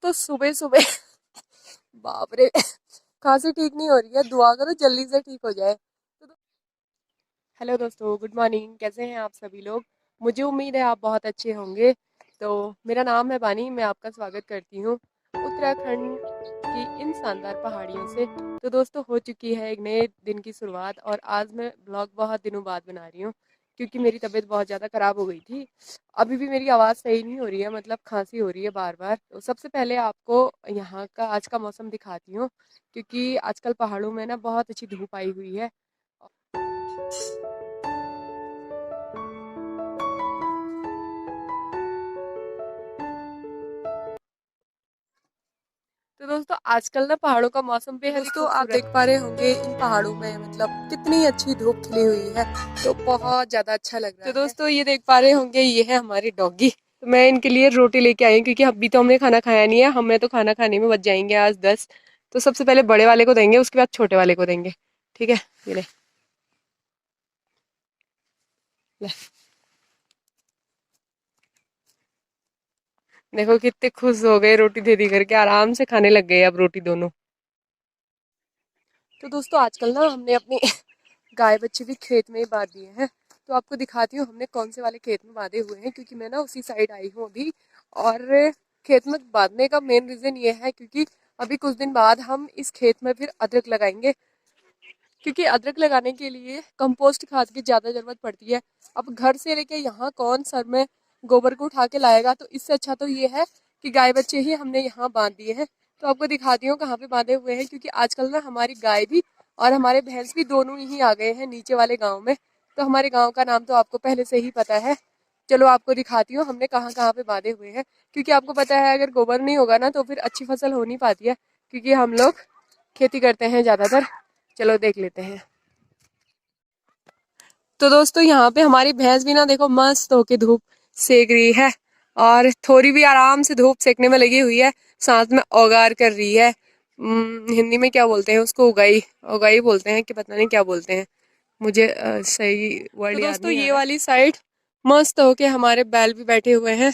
दोस्तों सुबह सुबह बाप रे, खांसी ठीक नहीं हो रही है, दुआ करो जल्दी से ठीक हो जाए। हेलो दोस्तों, गुड मॉर्निंग। कैसे हैं आप सभी लोग? मुझे उम्मीद है आप बहुत अच्छे होंगे। तो मेरा नाम है बानी, मैं आपका स्वागत करती हूँ उत्तराखंड की इन शानदार पहाड़ियों से। तो दोस्तों, हो चुकी है एक नए दिन की शुरुआत और आज मैं ब्लॉग बहुत दिनों बाद बना रही हूँ क्योंकि मेरी तबीयत बहुत ज़्यादा ख़राब हो गई थी। अभी भी मेरी आवाज़ सही नहीं हो रही है, मतलब खांसी हो रही है बार बार। तो सबसे पहले आपको यहाँ का आज का मौसम दिखाती हूँ क्योंकि आजकल पहाड़ों में ना बहुत अच्छी धूप आई हुई है। तो दोस्तों, आजकल ना पहाड़ों का मौसम बेहद ही दोस्तों आप देख पा रहे होंगे इन पहाड़ों में मतलब कितनी अच्छी धूप खिली हुई है, तो बहुत ज्यादा अच्छा लग रहा है। तो दोस्तों ये देख पा रहे होंगे, ये है हमारी डॉगी। तो मैं इनके लिए रोटी लेके आई हूँ क्योंकि अभी तो हमने खाना खाया नहीं है, हमें तो खाना खाने में बच जाएंगे आज 10। तो सबसे पहले बड़े वाले को देंगे, उसके बाद छोटे वाले को देंगे। ठीक है, ये ले। ले। देखो कितने खुश हो गए, रोटी दे दी करके आराम से खाने लग गए अब रोटी दोनों। तो दोस्तों आजकल ना हमने अपनी गाय बच्चे भी खेत में ही बांध दिए हैं। तो आपको दिखाती हूँ हमने कौन से वाले खेत में बांधे हुए हैं, क्योंकि मैं ना उसी साइड आई हूँ अभी। और खेत में बांधने का मेन रीजन ये है क्योंकि अभी कुछ दिन बाद हम इस खेत में फिर अदरक लगाएंगे, क्योंकि अदरक लगाने के लिए कंपोस्ट खाद की ज्यादा जरूरत पड़ती है। अब घर से लेके यहाँ कौन सर में गोबर को उठा के लाएगा, तो इससे अच्छा तो ये है कि गाय बच्चे ही हमने यहाँ बांध दिए हैं। तो आपको दिखाती हूँ कहाँ पे बांधे हुए हैं, क्योंकि आजकल ना हमारी गाय भी और हमारे भैंस भी दोनों ही आ गए हैं नीचे वाले गाँव में। तो हमारे गाँव का नाम तो आपको पहले से ही पता है। चलो आपको दिखाती हूँ हमने कहाँ कहाँ पे बांधे हुए हैं, क्योंकि आपको पता है अगर गोबर नहीं होगा ना तो फिर अच्छी फसल हो नहीं पाती है, क्योंकि हम लोग खेती करते हैं ज्यादातर। चलो देख लेते हैं। तो दोस्तों यहाँ पे हमारी भैंस भी ना देखो मस्त होके धूप सेक रही है, और थोड़ी भी आराम से धूप सेकने में लगी हुई है, साथ में औगार कर रही है। हिंदी में क्या बोलते हैं उसको? उगाई। उगाई बोलते हैं कि पता नहीं क्या बोलते हैं, मुझे सही वर्ड याद दोस्तों नहीं आ ये रहा। वाली साइड मस्त होके हमारे बैल भी बैठे हुए हैं,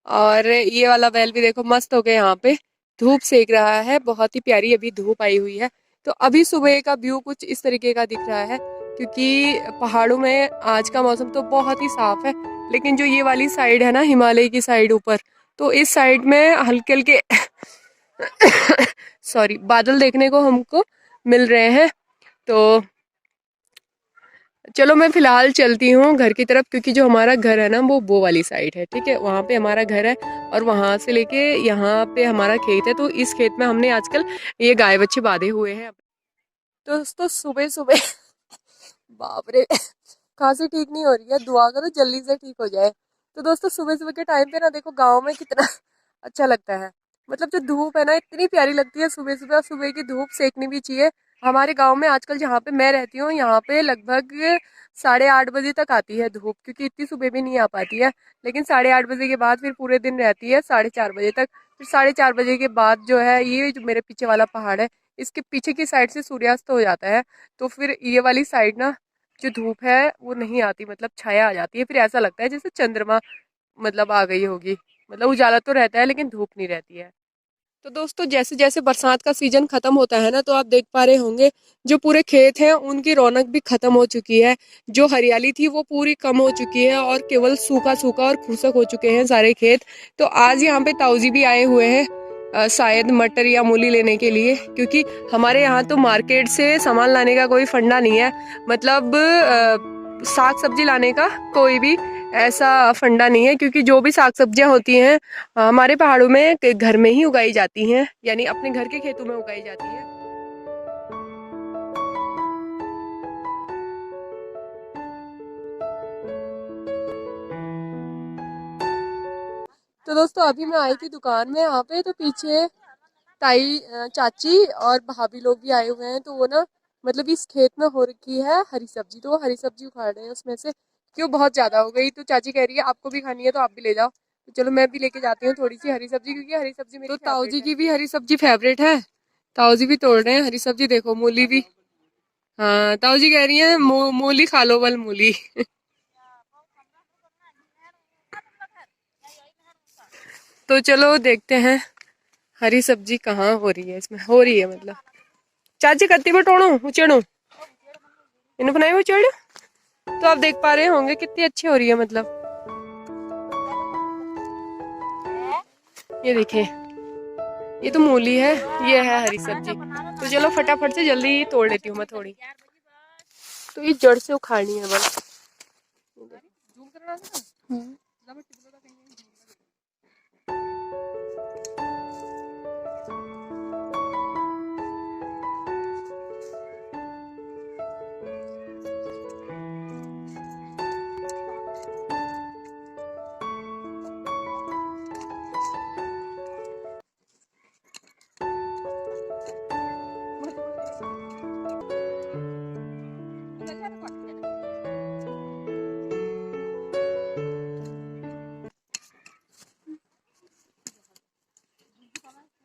और ये वाला बैल भी देखो मस्त होके यहाँ पे धूप सेक रहा है। बहुत ही प्यारी अभी धूप आई हुई है। तो अभी सुबह का व्यू कुछ इस तरीके का दिख रहा है, क्योंकि पहाड़ों में आज का मौसम तो बहुत ही साफ है। लेकिन जो ये वाली साइड है ना, हिमालय की साइड ऊपर, तो इस साइड में हल्के हल्के सॉरी बादल देखने को हमको मिल रहे हैं। तो चलो मैं फिलहाल चलती हूँ घर की तरफ, क्योंकि जो हमारा घर है ना वो वाली साइड है। ठीक है, वहाँ पे हमारा घर है और वहां से लेके यहाँ पे हमारा खेत है। तो इस खेत में हमने आजकल ये गाय बच्चे बांधे हुए हैं। दोस्तों सुबह सुबह बाप रे, खांसी ठीक नहीं हो रही है, दुआ करो जल्दी से ठीक हो जाए। तो दोस्तों सुबह सुबह के टाइम पे ना देखो गाँव में कितना अच्छा लगता है। मतलब जो धूप है ना इतनी प्यारी लगती है सुबह सुबह, और सुबह की धूप सेकनी भी चाहिए। हमारे गांव में आजकल जहाँ पे मैं रहती हूँ यहाँ पे लगभग 8:30 बजे तक आती है धूप, क्योंकि इतनी सुबह भी नहीं आ पाती है। लेकिन 8:30 बजे के बाद फिर पूरे दिन रहती है 4:30 बजे तक। फिर 4:30 बजे के बाद जो है ये जो मेरे पीछे वाला पहाड़ है, इसके पीछे की साइड से सूर्यास्त हो जाता है। तो फिर ये वाली साइड ना जो धूप है वो नहीं आती, मतलब छाया आ जाती है। फिर ऐसा लगता है जैसे चंद्रमा मतलब आ गई होगी। मतलब उजाला तो रहता है लेकिन धूप नहीं रहती है। तो दोस्तों जैसे जैसे बरसात का सीजन खत्म होता है ना, तो आप देख पा रहे होंगे जो पूरे खेत हैं उनकी रौनक भी खत्म हो चुकी है। जो हरियाली थी वो पूरी कम हो चुकी है और केवल सूखा सूखा और खूसक हो चुके हैं सारे खेत। तो आज यहाँ पे ताऊजी भी आए हुए हैं, शायद मटर या मूली लेने के लिए, क्योंकि हमारे यहाँ तो मार्केट से सामान लाने का कोई फंडा नहीं है। मतलब साग सब्जी लाने का कोई भी ऐसा फंडा नहीं है, क्योंकि जो भी साग सब्जियां होती हैं हमारे पहाड़ों में घर में ही उगाई जाती हैं, यानी अपने घर के खेतों में उगाई जाती हैं। तो दोस्तों अभी मैं आई थी दुकान में यहाँ पे, तो पीछे ताई चाची और भाभी लोग भी आए हुए हैं। तो वो ना मतलब इस खेत में हो रखी है हरी सब्जी, तो वो हरी सब्जी उखाड़ रहे हैं उसमें से, क्यों बहुत ज्यादा हो गई। तो चाची कह रही है आपको भी खानी है तो आप भी ले जाओ। तो चलो मैं भी लेके जाती हूँ थोड़ी सी हरी सब्जी, क्योंकि हरी सब्जी मेरी तो ताऊ जी की भी हरी सब्जी फेवरेट है। ताऊ जी भी तोड़ रहे हैं हरी सब्जी, देखो मूली भी। हाँ ताऊ जी कह रही है मूली खा लो, बल मूली तो चलो देखते हैं हरी सब्जी कहाँ हो रही है, इसमें हो रही है मतलब। चाची कत्ती में टोड़ो उचेड़ो, इन्हें बनाए उचेड़। तो आप देख पा रहे होंगे कितनी अच्छी हो रही है मतलब। ये देखिए, ये तो मूली है, ये है हरी सब्जी। तो चलो फटाफट से जल्दी तोड़ लेती हूँ मैं थोड़ी। तो ये जड़ से उखाड़नी है बस।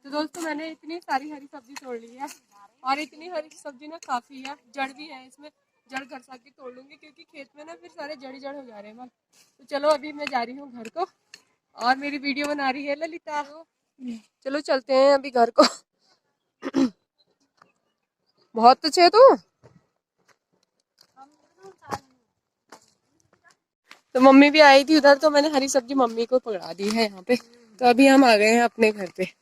तो दोस्तों मैंने इतनी सारी हरी सब्जी तोड़ ली है, और इतनी हरी सब्जी ना काफी है, जड़ भी है इसमें। जड़ घर से आके तोड़ लूंगी क्योंकि खेत में ना फिर सारे जड़ जड़ हो जा रहे हैं। तो चलो अभी मैं जा रही हूँ घर को, और मेरी वीडियो बना रही है ललिता। चलो चलते हैं अभी घर को। बहुत अच्छे है तू। तो मम्मी भी आई थी उधर, तो मैंने हरी सब्जी मम्मी को पकड़ा दी है यहाँ पे। तो अभी हम आ गए हैं अपने घर पे।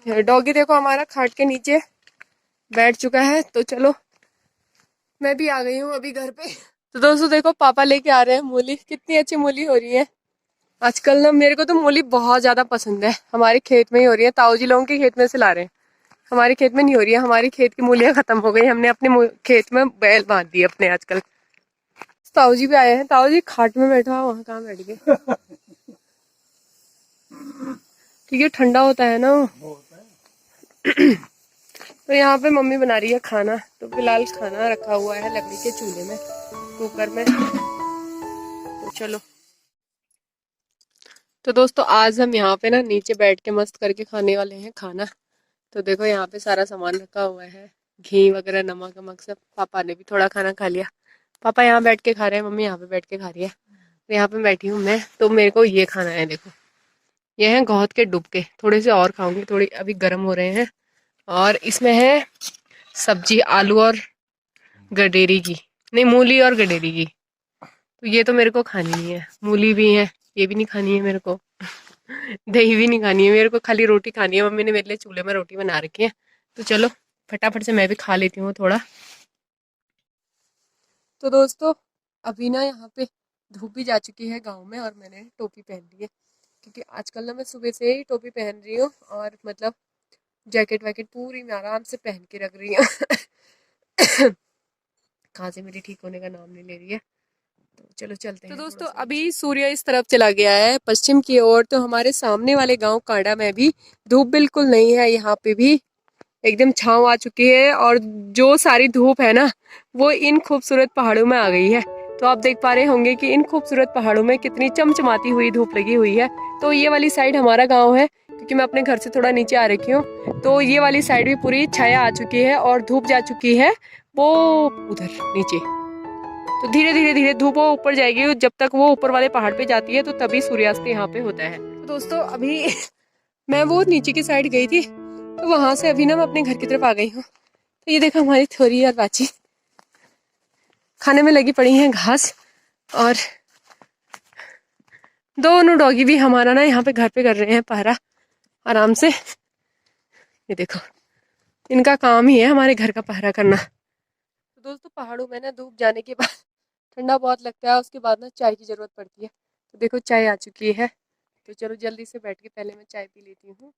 डॉगी देखो हमारा खाट के नीचे बैठ चुका है। तो चलो मैं भी आ गई हूँ अभी घर पे। तो दोस्तों देखो पापा लेके आ रहे हैं मूली, कितनी अच्छी मूली हो रही है आजकल ना। मेरे को तो मूली बहुत ज्यादा पसंद है। हमारे खेत में ही हो रही है, ताऊ जी लोगों के खेत में से ला रहे हैं। हमारे खेत में नहीं हो रही है, हमारी खेत की मूलियाँ खत्म हो गई। हमने अपने खेत में बैल बांध दिए अपने आजकल। ताऊ जी भी आए हैं, ताऊ जी खाट में बैठा हुआ, वहाँ कहाँ बैठ गए। ठीक है, ठंडा होता है ना वो। तो यहाँ पे मम्मी बना रही है खाना। तो फिलहाल खाना रखा हुआ है लकड़ी के चूल्हे में, कुकर में। तो चलो। तो दोस्तों आज हम यहाँ पे ना नीचे बैठ के मस्त करके खाने वाले हैं खाना। तो देखो यहाँ पे सारा सामान रखा हुआ है, घी वगैरह, नमक वमक सब। पापा ने भी थोड़ा खाना खा लिया। पापा यहाँ बैठ के खा रहे हैं, मम्मी यहाँ पे बैठ के खा रही है। तो यहाँ पे बैठी हूँ मैं, तो मेरे को ये खाना है। देखो ये है गौत के डुबके, थोड़े से और खाऊंगी, थोड़ी अभी गर्म हो रहे हैं। और इसमें है सब्जी आलू और गडेरी की, नहीं मूली और गडेरी की। तो ये तो मेरे को खानी नहीं है, मूली भी है, ये भी नहीं खानी है मेरे को। दही भी नहीं खानी है मेरे को, खाली रोटी खानी है। मम्मी ने मेरे लिए चूल्हे में रोटी बना रखी है। तो चलो फटाफट से मैं भी खा लेती हूँ थोड़ा। तो दोस्तों अभी ना यहाँ पे धूप भी जा चुकी है गाँव में, और मैंने टोपी पहन ली है क्योंकि आजकल ना मैं सुबह से ही टोपी पहन रही हूँ, और मतलब जैकेट वैकेट पूरी मैं आराम से पहन के रख रही हूँ। खांसी मेरी ठीक होने का नाम नहीं ले रही है। तो चलो चलते हैं। तो दोस्तों अभी सूर्य इस तरफ चला गया है पश्चिम की ओर। तो हमारे सामने वाले गांव कांडा में भी धूप बिल्कुल नहीं है, यहाँ पे भी एकदम छांव आ चुकी है। और जो सारी धूप है ना वो इन खूबसूरत पहाड़ों में आ गई है। तो आप देख पा रहे होंगे कि इन खूबसूरत पहाड़ों में कितनी चमचमाती हुई धूप लगी हुई है। तो ये वाली साइड हमारा गाँव है, क्योंकि मैं अपने घर से थोड़ा नीचे आ रखी हूँ। तो ये वाली साइड भी पूरी छाया आ चुकी है और धूप जा चुकी है वो उधर नीचे। तो धीरे धीरे धीरे धूप वो ऊपर जाएगी, जब तक वो ऊपर वाले पहाड़ पे जाती है तो तभी सूर्यास्त यहाँ पे होता है। तो दोस्तों अभी मैं वो नीचे की साइड गई थी, तो वहां से अभी ना मैं अपने घर की तरफ आ गई हूँ। तो ये देखो हमारी थोरी और बाची खाने में लगी पड़ी हैं घास। और दोनों डॉगी भी हमारा ना यहाँ पे घर पे कर रहे हैं पहरा आराम से। ये देखो इनका काम ही है हमारे घर का पहरा करना। तो दोस्तों पहाड़ों में ना धूप जाने के बाद ठंडा बहुत लगता है, उसके बाद ना चाय की जरूरत पड़ती है। तो देखो चाय आ चुकी है। तो चलो जल्दी से बैठ के पहले मैं चाय पी लेती हूँ।